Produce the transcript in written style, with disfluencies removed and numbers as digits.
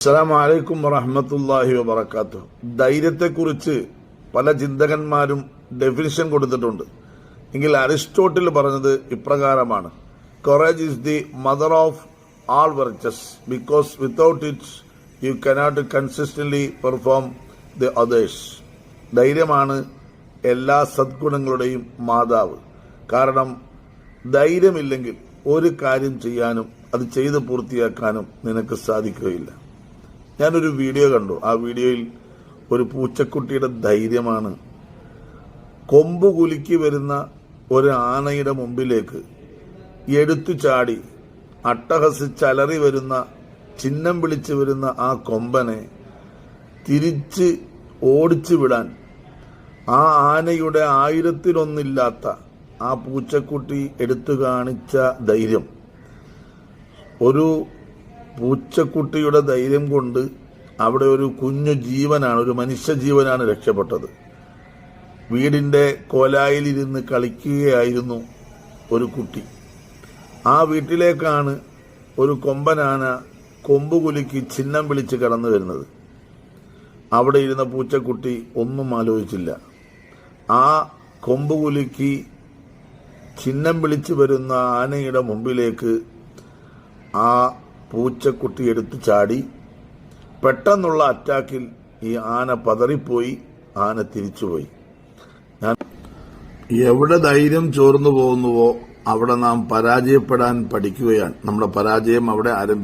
അസ്സലാമു അലൈക്കും വറഹ്മത്തുള്ളാഹി വബറകാതുഹു. ധൈര്യത്തെക്കുറിച്ച് പല ചിന്തകന്മാരും ഡെഫിനിഷൻ കൊടുത്തിട്ടുണ്ട്. എങ്കിൽ അരിസ്റ്റോട്ടിൽ പറഞ്ഞത് ഇപ്രകാരമാണ്: courage is the mother of all virtues because without it you cannot consistently perform the others. ധൈര്യമാണ് എല്ലാ സദ്ഗുണങ്ങളുടെയും മാതാവ്. കാരണം ധൈര്യമില്ലെങ്കിൽ ഒരു കാര്യം ചെയ്യാനും അത് ചെയ്ത് പൂർത്തിയാക്കാനും നിനക്ക് സാധിക്കുകയില്ല. ഞാനൊരു വീഡിയോ കണ്ടു. ആ വീഡിയോയിൽ ഒരു പൂച്ചക്കുട്ടിയുടെ ധൈര്യമാണ്. കൊമ്പ് കുലുക്കി വരുന്ന ഒരു ആനയുടെ മുമ്പിലേക്ക് എടുത്തു ചാടി അട്ടഹസിച്ചലറി വരുന്ന, ചിഹ്നം വിളിച്ചു വരുന്ന ആ കൊമ്പനെ തിരിച്ച് ഓടിച്ചു വിടാൻ ആ ആനയുടെ 1000-ലൊന്നില്ലാത്ത ആ പൂച്ചക്കുട്ടി എടുത്തു കാണിച്ച ധൈര്യം. ഒരു പൂച്ചക്കുട്ടിയുടെ ധൈര്യം കൊണ്ട് അവിടെ ഒരു കുഞ്ഞു ജീവനാണ്, ഒരു മനുഷ്യജീവനാണ് രക്ഷപ്പെട്ടത്. വീടിന്റെ കോലായിലിരുന്ന് കളിക്കുകയായിരുന്നു ഒരു കുട്ടി. ആ വീട്ടിലേക്കാണ് ഒരു കൊമ്പനാന കൊമ്പ് കുലുക്കി ചിഹ്നം വിളിച്ച് കടന്നു വരുന്നത്. അവിടെ ഇരുന്ന പൂച്ചക്കുട്ടി ഒന്നും ആലോചിച്ചില്ല. ആ കൊമ്പ് കുലുക്കി ചിഹ്നം വിളിച്ചു വരുന്ന ആനയുടെ മുമ്പിലേക്ക് ആ പൂച്ചക്കുട്ടി എടുത്തു ചാടി. പെട്ടെന്നുള്ള അറ്റാക്കിൽ ഈ ആന പതറിപ്പോയി, ആന തിരിച്ചുപോയി. എവിടെ ധൈര്യം ചോർന്നു പോകുന്നുവോ അവിടെ നാം പരാജയപ്പെടാൻ പഠിക്കുകയാണ്. നമ്മുടെ പരാജയം അവിടെ ആരംഭിക്കും.